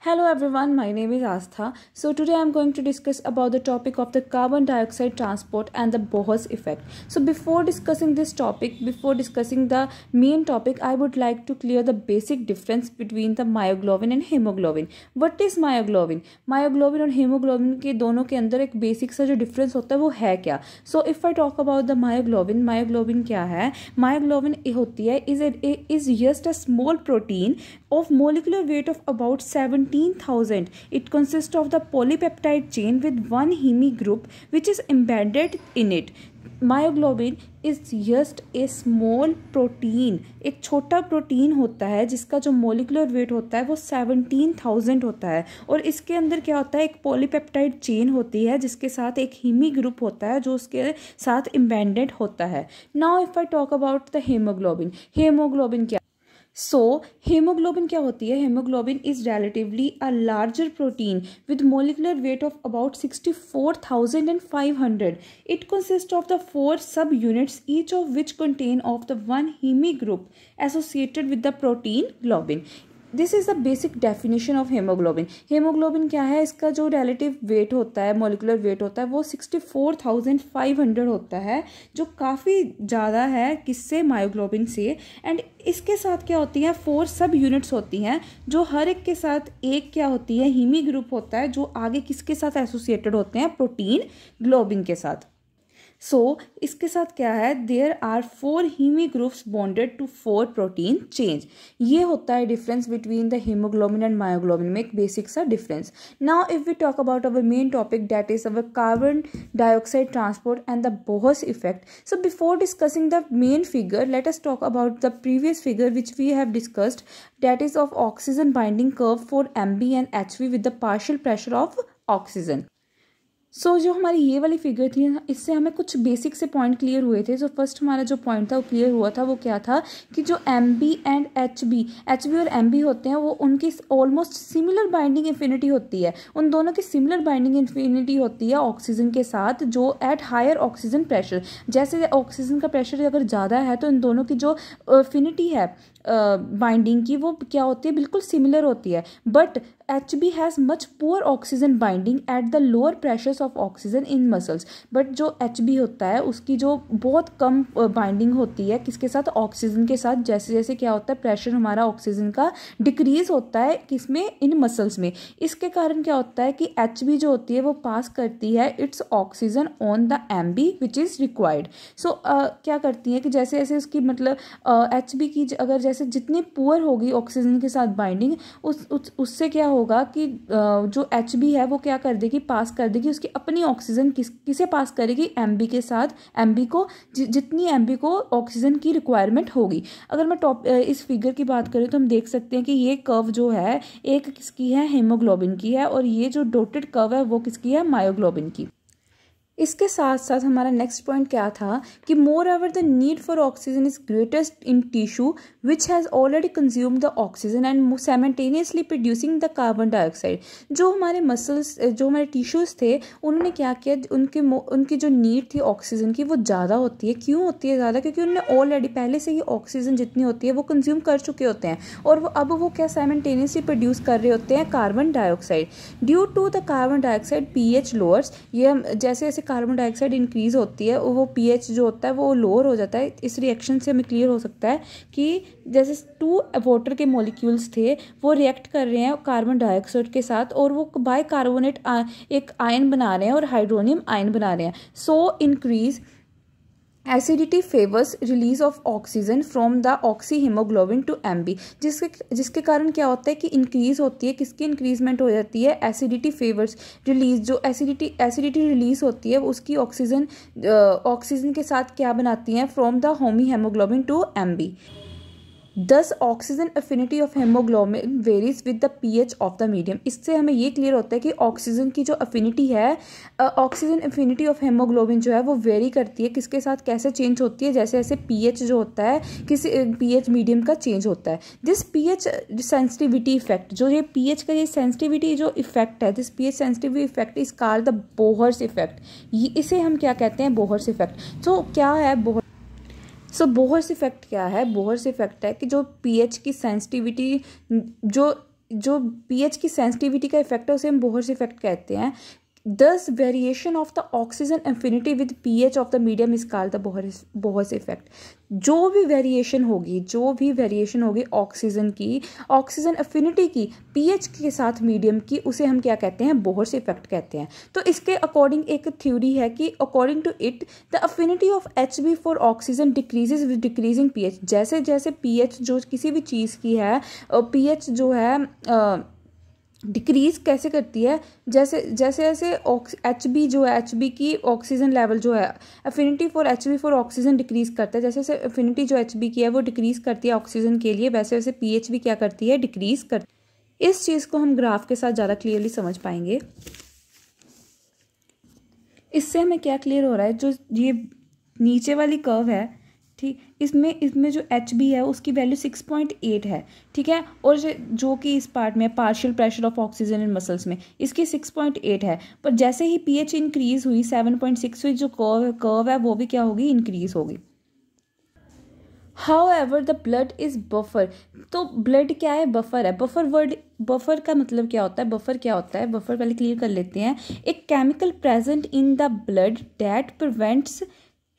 Hello everyone, my name is Astha. So today I am going to discuss about the topic of the carbon dioxide transport and the Bohr's effect. So before discussing this topic, before discussing the main topic, I would like to clear the basic difference between the myoglobin and hemoglobin. What is myoglobin? Myoglobin और hemoglobin के दोनों के अंदर एक basic सा जो difference होता है वो है क्या? So if I talk about the myoglobin, myoglobin क्या है? Myoglobin होती है is just a small protein of molecular weight of about 17,000. It consists of the polypeptide chain with one heme group which is embedded in it. Myoglobin is just a small protein. एक छोटा protein होता है जिसका जो molecular weight होता है वो 17,000 होता है और इसके अंदर क्या होता है, एक पॉलीपेप्टाइड चेन होती है जिसके साथ एक हीमी ग्रुप होता है जो उसके साथ एम्बेडेड होता है. Now if I talk about the haemoglobin, haemoglobin क्या? सो हेमोग्लोबिन क्या होती है? Haemoglobin is relatively a larger protein with molecular weight of about 64,500. It consist of the 4 subunits each of which contain of the one haem group associated with the protein globin. This is the basic definition of haemoglobin. Haemoglobin क्या है? इसका जो relative wait होता है, molecular weight होता है वो 64,500 होता है जो काफ़ी ज़्यादा है किससे? मायोग्लोबिन से. एंड इसके साथ क्या होती है? 4 सब यूनिट्स होती हैं जो हर एक के साथ एक क्या होती है? हीमी ग्रुप होता है जो आगे किसके साथ एसोसिएटेड होते हैं? प्रोटीन ग्लोबिन के साथ. सो इसके साथ क्या है? There are 4 haem groups bonded to 4 protein chains. ये होता है difference between the haemoglobin and myoglobin में, एक बेसिक सा difference. Now if we talk about our main topic that is our carbon dioxide transport and the Bohr's effect. So before discussing the main figure, let us talk about the previous figure which we have discussed, that is of oxygen binding curve for MB and HV with the partial pressure of oxygen. So जो हमारी ये वाली figure थी इससे हमें कुछ basic से point clear हुए थे. जो फर्स्ट हमारा जो पॉइंट था वो क्लियर हुआ था, वो क्या था कि जो MB एंड HB और MB होते हैं वो उनकी ऑलमोस्ट सिमिलर बाइंडिंग इन्फिनिटी होती है. उन दोनों की सिमिलर बाइंडिंग इन्फिनिटी होती है ऑक्सीजन के साथ जो एट हायर ऑक्सीजन प्रेशर. जैसे ऑक्सीजन का प्रेशर अगर ज़्यादा है तो इन दोनों की जो अफिनिटी है बाइंडिंग की वो क्या होती है? बिल्कुल सिमिलर होती है. But HB has much poor oxygen binding at the lower pressures of oxygen in muscles. But जो HB होता है उसकी जो बहुत कम बाइंडिंग होती है किसके साथ? ऑक्सीजन के साथ. जैसे जैसे क्या होता है? प्रेशर हमारा ऑक्सीजन का डिक्रीज होता है किसमें? इन मसल्स में. इसके कारण क्या होता है कि HB जो होती है वो पास करती है it's oxygen on the MB which is required. So क्या करती है कि जैसे जैसे उसकी मतलब HB की अगर जैसे जितनी पुअर होगी ऑक्सीजन के साथ बाइंडिंग उससे क्या होगा कि जो HB है वो क्या कर देगी? पास कर देगी उसकी अपनी ऑक्सीजन किसे पास करेगी? MB के साथ. MB को जितनी MB को ऑक्सीजन की रिक्वायरमेंट होगी. अगर मैं इस फिगर की बात करें तो हम देख सकते हैं कि ये कर्व जो है एक किसकी है? हेमोग्लोबिन की है और ये जो डॉटेड कर्व है वो किसकी है? मायोग्लोबिन की. इसके साथ साथ हमारा नेक्स्ट पॉइंट क्या था कि moreover the need for oxygen is greatest in tissue which has already consume the oxygen and simultaneously producing the carbon dioxide. जो हमारे मसल्स, जो हमारे टिश्यूज़ थे उन्होंने क्या किया? उनकी जो नीड थी ऑक्सीजन की वो ज़्यादा होती है. क्यों होती है ज़्यादा? क्योंकि उन्होंने ऑलरेडी पहले से ही ऑक्सीजन जितनी होती है वो कंज्यूम कर चुके होते हैं और अब वो क्या साइमल्टेनियसली प्रोड्यूस कर रहे होते हैं? Carbon dioxide. Due to the carbon dioxide pH lowers. ये जैसे जैसे कार्बन डाइऑक्साइड इंक्रीज होती है वो pH जो होता है वो लोअर हो जाता है. इस रिएक्शन से हमें क्लियर हो सकता है कि जैसे 2 वाटर के मॉलिक्यूल्स थे वो रिएक्ट कर रहे हैं कार्बन डाइऑक्साइड के साथ और वो बाय कार्बोनेट एक आयन बना रहे हैं और हाइड्रोनियम आयन बना रहे हैं. So increase acidity favours release of oxygen from the oxy haemoglobin to MB. जिसके कारण क्या होता है कि इंक्रीज होती है. किसकी इंक्रीजमेंट हो जाती है? Acidity favours release. जो एसिडिटी रिलीज होती है उसकी ऑक्सीजन के साथ क्या बनाती हैं? From the homo haemoglobin to MB. Thus oxygen affinity of haemoglobin varies with the pH of the medium. इससे हमें ये क्लियर होता है कि ऑक्सीजन की जो अफिनिटी है, ऑक्सीजन अफिनिटी ऑफ हेमोग्लोबिन जो है वो वेरी करती है. किसके साथ कैसे चेंज होती है? जैसे जैसे pH जो होता है किसी pH मीडियम का चेंज होता है. दिस pH सेंसिटिविटी इफेक्ट, जो ये pH का ये सेंसिटिविटी जो इफेक्ट है, this pH sensitivity effect is called the Bohr's effect. इसे हम क्या कहते हैं? Bohr's effect. तो क्या है बोहर? सो बोहर्स इफेक्ट क्या है? बोहर्स इफेक्ट है कि जो pH की सेंसिटिविटी जो जो पीएच की सेंसिटिविटी का इफेक्ट है उसे हम बोहर्स इफेक्ट कहते हैं। Thus variation of the oxygen affinity with pH of the medium is called the Bohr's effect. जो भी वेरिएशन होगी ऑक्सीजन की, ऑक्सीजन अफिनिटी की पीएच के साथ मीडियम की, उसे हम क्या कहते हैं, बोहर्स इफेक्ट कहते हैं। तो इसके अकॉर्डिंग एक थ्योरी है कि according to it the affinity of Hb for oxygen decreases with decreasing pH. जैसे जैसे पीएच जो किसी भी चीज़ की है, पीएच जो है डिक्रीज कैसे करती है, जैसे जैसे Hb जो है, Hb की ऑक्सीजन लेवल जो है, affinity for Hb for oxygen decrease करता है। जैसे जैसे अफिनिटी जो Hb की है वो डिक्रीज करती है ऑक्सीजन के लिए, वैसे वैसे पीएच भी क्या करती है, डिक्रीज करती है। इस चीज़ को हम ग्राफ के साथ ज़्यादा क्लियरली समझ पाएंगे। इससे हमें क्या क्लियर हो रहा है, जो ये नीचे वाली कर्व है, ठीक, इसमें जो Hb है उसकी वैल्यू 6.8 है, ठीक है, और जो कि इस पार्ट में partial pressure of oxygen in muscles में इसकी 6.8 है। पर जैसे ही pH इंक्रीज हुई 7.6 हुई, जो कर्व है वो भी क्या होगी, इंक्रीज होगी। However the blood is buffer। तो ब्लड क्या है, बफर है। बफर का मतलब क्या होता है, बफर पहले क्लियर कर लेते हैं। एक chemical present in the blood that prevents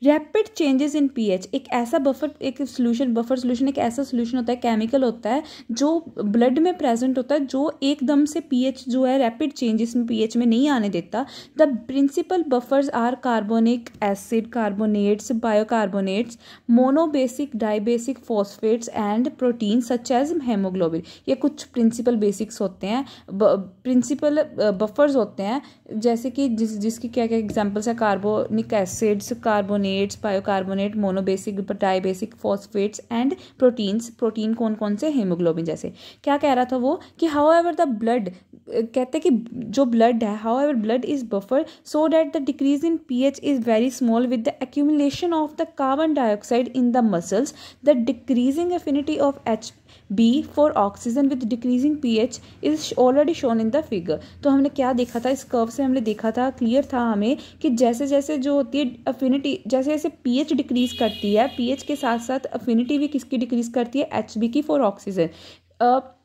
rapid changes in pH. एक ऐसा बफर सोल्यूशन एक ऐसा सोल्यूशन होता है, केमिकल होता है जो ब्लड में प्रेजेंट होता है, जो एकदम से पीएच जो है रैपिड चेंजेस में पीएच में नहीं आने देता। The principal buffers are carbonic acid, carbonates, bicarbonates, monobasic, dibasic, phosphates and protein such as haemoglobin. ये कुछ प्रिंसिपल बेसिक्स होते हैं, प्रिंसिपल बफर्स होते हैं, जैसे कि जिसकी क्या क्या एग्जाम्पल्स है, carbonic acids, carbonates, bicarbonate, monobasic, dibasic, phosphates and proteins. Protein कौन कौन से, हेमोग्लोबिन जैसे। क्या कह रहा था वो कि हाउएवर द ब्लड, कहते हैं कि जो ब्लड है, however blood is buffer so that the decrease in pH is very small with the accumulation of the carbon dioxide in the muscles. The decreasing affinity of Hb for oxygen with decreasing pH is already shown in the figure. तो हमने क्या देखा था, इस curve से हमने देखा था, क्लियर था हमें कि जैसे जैसे जो होती है अफिनिटी, जैसे जैसे pH डिक्रीज करती है, pH के साथ साथ अफिनिटी भी किसकी डिक्रीज करती है, Hb की फॉर ऑक्सीजन।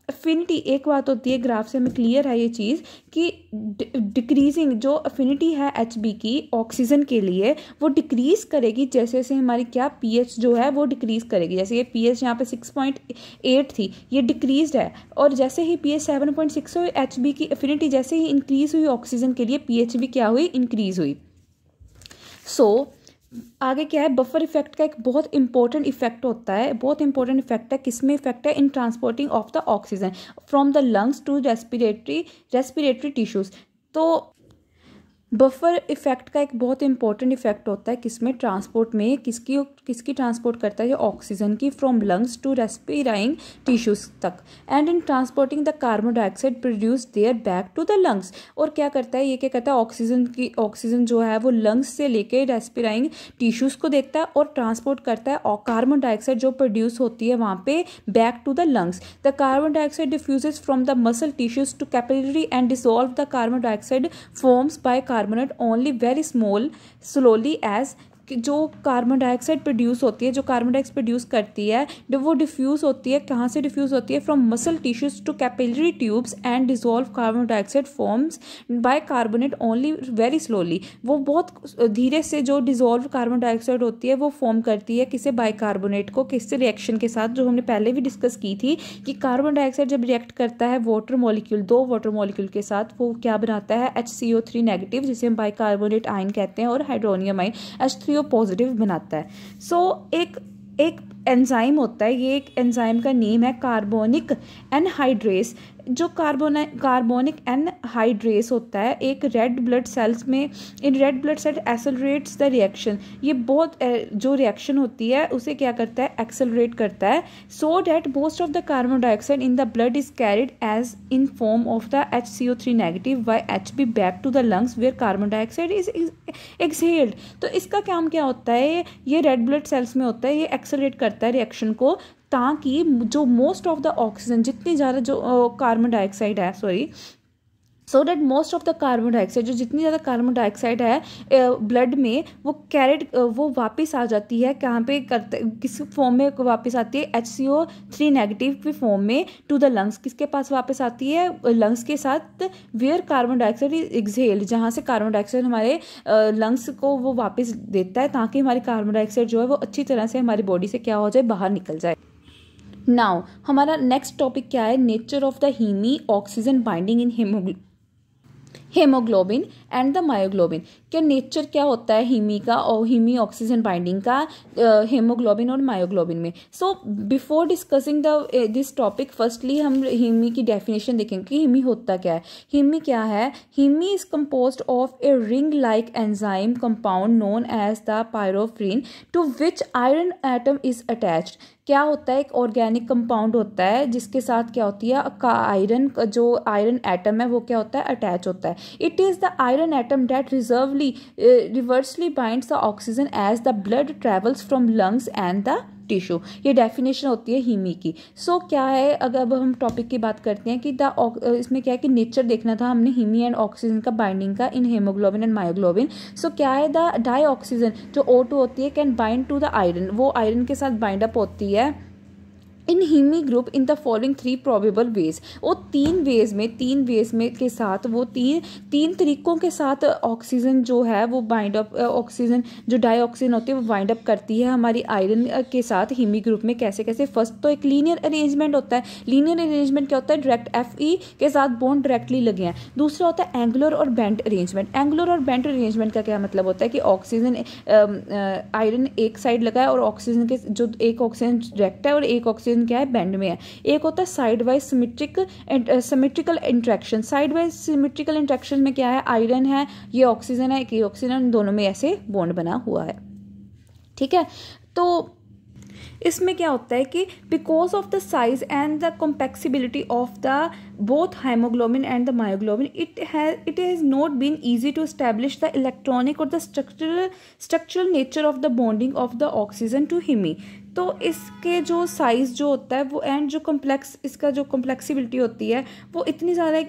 अफिनिटी, एक बात होती है, ग्राफ से हमें क्लियर है ये चीज़ कि डिक्रीजिंग जो अफिनिटी है Hb की ऑक्सीजन के लिए वो डिक्रीज करेगी जैसे जैसे हमारी क्या pH जो है वो डिक्रीज करेगी। जैसे ये pH यहाँ पे 6.8 थी, ये डिक्रीज्ड है, और जैसे ही pH 7.6 हुई, Hb की अफिनिटी जैसे ही इंक्रीज हुई ऑक्सीजन के लिए, pH भी क्या हुई, इंक्रीज हुई। आगे क्या है, बफर इफेक्ट का एक बहुत इंपॉर्टेंट इफेक्ट होता है, बहुत इंपॉर्टेंट इफेक्ट है, किसमें इफेक्ट है, in transporting of the oxygen from the lungs to respiratory tissues. तो बफर इफेक्ट का एक बहुत इंपॉर्टेंट इफेक्ट होता है किसमें, ट्रांसपोर्ट में, किसकी ट्रांसपोर्ट करता है, ये ऑक्सीजन की, from lungs to respiring tissues तक, and in transporting the carbon dioxide produce there back to the lungs. और क्या करता है, ये क्या करता है, ऑक्सीजन जो है वो लंग्स से लेके रेस्पिराइंग टिश्यूज को देखता है और ट्रांसपोर्ट करता है, और कार्बन डाइऑक्साइड जो प्रोड्यूस होती है वहाँ पे back to the lungs. The carbon dioxide diffuses from the muscle tissues to capillary and dissolve the carbon dioxide forms by carbonate only very slowly as कि जो कार्बन डाइऑक्साइड प्रोड्यूस होती है, जो कार्बन डाइऑक्साइड प्रोड्यूस करती है, वो diffuse होती है, कहाँ से डिफ्यूज़ होती है, from muscle tissues to capillary tubes and dissolve carbon dioxide forms by carbonate only very slowly. वो बहुत धीरे से जो डिसॉल्व कार्बन डाइऑक्साइड होती है वो फॉर्म करती है, किसे, बाय कार्बोनेट को, किससे, रिएक्शन के साथ, जो हमने पहले भी डिस्कस की थी कि कार्बन डाइऑक्साइड जब रिएक्ट करता है वाटर मॉलिक्यूल, 2 वाटर मॉलिक्यूल के साथ, वो क्या बनाता है, HCO3 नेगेटिव, जिसे हम बाइकार्बोनेट आयन कहते हैं, और हाइड्रोनियम आयन H3O पॉजिटिव बनाता है। एक एंजाइम होता है, ये एक एंजाइम का नेम है कार्बोनिक एनहाइड्रेस। जो कार्बोनिक एनहाइड्रेस होता है एक रेड ब्लड सेल्स में, in red blood cell accelerates the reaction. ये बहुत जो रिएक्शन होती है उसे क्या करता है, एक्सेलरेट करता है, so that most of the carbon dioxide in the blood is carried as in form of the HCO3 negative by Hb back to the lungs where carbon dioxide is exhaled. तो इसका काम क्या होता है, ये red blood cells में होता है, ये एक्सेलरेट करता है रिएक्शन को, ताकि जो मोस्ट ऑफ द ऑक्सीजन, जितनी ज़्यादा जो कार्बन डाइऑक्साइड है, so that most of the carbon dioxide, जो जितनी ज़्यादा कार्बन डाइऑक्साइड है ब्लड में, वो वापस आ जाती है कहाँ पे करते, किस फॉर्म में वापस आती है, HCO3 नेगेटिव की फॉर्म में टू द लंग्स। किसके पास वापस आती है, लंग्स के साथ, where carbon dioxide is exhaled, जहाँ से कार्बन डाइऑक्साइड हमारे लंग्स को वो वापस देता है, ताकि हमारी कार्बन डाइऑक्साइड जो है वो अच्छी तरह से हमारी बॉडी से क्या हो जाए, बाहर निकल जाए। नाउ हमारा नेक्स्ट टॉपिक क्या है, nature of the haem oxygen binding in haemoglobin and the myoglobin. क्या नेचर क्या होता है हीमी का और हीमी ऑक्सीजन बाइंडिंग का हेमोग्लोबिन और मायोग्लोबिन में। So before discussing this topic, firstly हम हीमी की डेफिनेशन देखेंगे कि हीमी होता क्या है। हीमी क्या है, haem is composed of a ring like enzyme compound known as the porphyrin to which iron atom is attached. क्या होता है, एक ऑर्गेनिक कंपाउंड होता है जिसके साथ क्या होती है, आयरन, जो आयरन एटम है वो क्या होता है, अटैच होता है। It is the iron atom that reversibly binds the oxygen as the blood travels from lungs and the tissue. ये डेफिनेशन होती है हीमी की। सो क्या है, अगर अब हम टॉपिक की बात करते हैं कि इसमें क्या है कि नेचर देखना था हमने हीमी एंड ऑक्सीजन का बाइंडिंग का in haemoglobin and myoglobin. So क्या है, द डाई ऑक्सीजन जो O2 होती है can bind to the iron, वो आयरन के साथ बाइंड अप होती है in haem group in the following 3 probable ways. वो तीन वेज में के साथ, वो तीन तरीकों के साथ ऑक्सीजन जो है वो बाइंड अप, ऑक्सीजन जो डाई ऑक्सीजन होती है वो बाइंड अप करती है हमारी आयरन के साथ हीमी ग्रुप में। कैसे कैसे, फर्स्ट तो एक लीनियर अरेंजमेंट होता है। लीनियर अरेंजमेंट क्या होता है, डायरेक्ट Fe के साथ बॉन्ड डायरेक्टली लगे हैं। दूसरा होता है एंगुलर और बेंट अरेंजमेंट। एंगुलर और बेंट अरेंजमेंट का क्या मतलब होता है कि ऑक्सीजन आयरन एक साइड लगा है और ऑक्सीजन के जो एक ऑक्सीजन डायरेक्ट है और एक ऑक्सीजन क्या है, बैंड में है। एक होता है side wise symmetrical interaction. Side wise symmetrical interaction में क्या है, आयरन है, ये ऑक्सीजन है, ये ऑक्सीजन, दोनों में ऐसे बॉन्ड बना हुआ है। ठीक है, तो इसमें क्या होता है कि because of the size and the complexibility of the both hemoglobin and the myoglobin, it has not been easy to establish the electronic or the structural nature of the bonding of the oxygen to heme। तो इसके जो size जो होता है वो and जो इसका जो कॉम्प्लेक्सिबिलिटी होती है वो इतनी ज़्यादा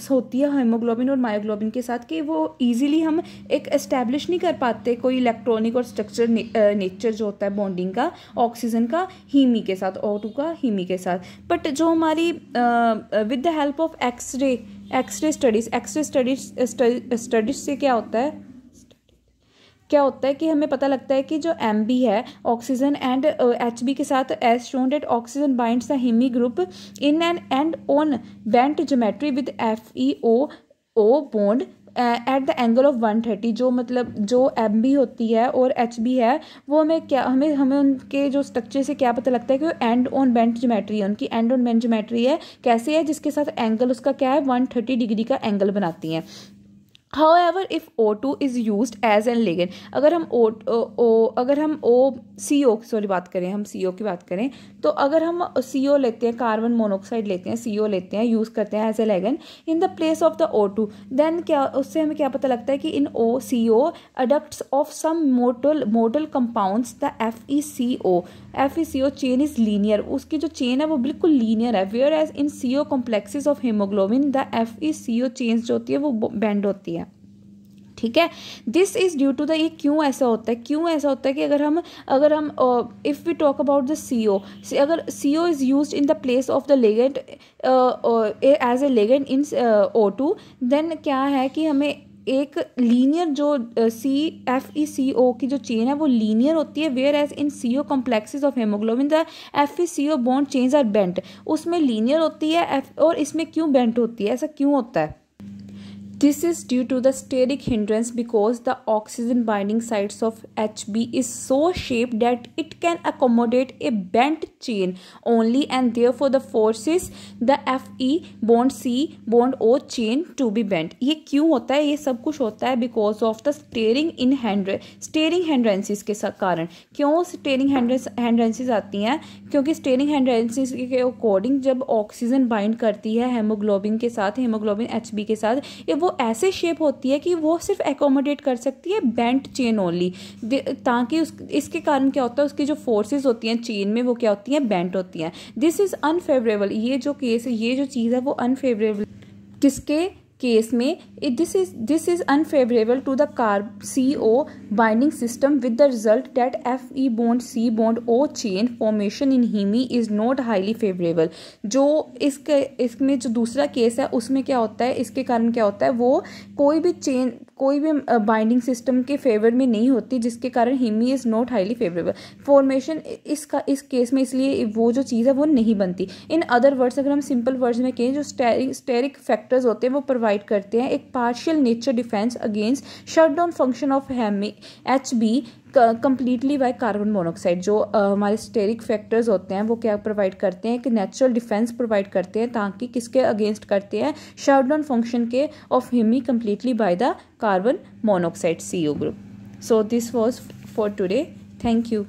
होती है हेमोग्लोबिन और मायोग्लोबिन के साथ कि वो इजीली हम एक एस्टैब्लिश नहीं कर पाते कोई इलेक्ट्रॉनिक और स्ट्रक्चर नेचर जो होता है बॉन्डिंग का ऑक्सीजन का हीमी के साथ, O2 का हीमी के साथ। बट जो हमारी with the help of x ray studies से क्या होता है कि हमें पता लगता है कि जो MB है ऑक्सीजन एंड HB के साथ, as shown that oxygen binds the haem group in an end on bent geometry with FeO bond at the angle of 130। जो मतलब जो MB होती है और HB है वो हमें उनके जो स्ट्रक्चर से क्या पता लगता है कि वो एंड ऑन बेंट ज्योमेट्री है, उनकी एंड ऑन बेंट ज्योमेट्री है। कैसे है, जिसके साथ एंगल उसका क्या है, 130 डिग्री का एंगल बनाती हैं। However, if O2 is used as an ligand, अगर हम CO की बात करें तो अगर हम CO लेते हैं, कार्बन मोनोऑक्साइड लेते हैं, CO लेते हैं, यूज़ करते हैं as a ligand in the place of the O2, then क्या उससे हमें क्या पता लगता है कि in CO adducts of some modal compounds the FeCO chain is linear. उसकी जो चेन है वो बिल्कुल लीनियर है। Where as in CO complexes of hemoglobin the FeCO chains जो होती है वो बेंड होती है। ठीक है, this is due to the, ये क्यों ऐसा होता है कि अगर हम if we talk about the CO, अगर CO is used in the place of the ligand as a ligand in O2, then क्या है कि हमें एक लीनियर जो FeCO की जो चेन है वो लीनियर होती है। Where as in CO complexes of hemoglobin the FeCO bond chains are bent, उसमें लीनियर होती है और इसमें क्यों बेंट होती है, ऐसा क्यों होता है? This is due to the steric hindrance because the oxygen binding sites of HB is so shaped that it can accommodate a bent chain only, and therefore the forces the Fe bond C bond O chain to be bent। ये क्यों होता है? ये सब कुछ होता है because of the steering hindrances के कारण। क्यों steering hindrances आती हैं? क्योंकि steering hindrances के अकॉर्डिंग जब ऑक्सीजन बाइंड करती है हेमोग्लोबिन के साथ, हेमोग्लोबिन HB के साथ, ये वो ऐसे शेप होती है कि वो सिर्फ एकोमोडेट कर सकती है बेंट चेन ओनली, ताकि इसके कारण क्या होता है, उसकी जो फोर्सेस होती हैं चेन में वो क्या होती हैं, बेंट होती हैं। This is unfavourable. ये जो केस है, ये जो चीज़ है वो अनफेवरेबल किसके केस में this is unfavourable to the CO binding system with the result that Fe bond C bond O chain formation in haem is not highly favourable. जो इसमें जो दूसरा केस है उसमें क्या होता है, इसके कारण क्या होता है, वो कोई भी बाइंडिंग सिस्टम के फेवर में नहीं होती, जिसके कारण haem is not highly favourable formation इस केस में, इसलिए वो जो चीज़ है वो नहीं बनती। इन अदर वर्ड्स अगर हम सिंपल वर्ड्स में कहें, जो स्टेरिक फैक्टर्स होते हैं वो प्रोवाइड करते हैं एक partial nature defence against shutdown function of HB completely by carbon monoxide. जो हमारे स्टेरिक फैक्टर्स होते हैं वो क्या प्रोवाइड करते हैं, कि नेचुरल डिफेंस प्रोवाइड करते हैं, ताकि किसके अगेंस्ट करते हैं, शटडाउन फंक्शन के of haem completely by the carbon monoxide CO group. So this was for today, thank you.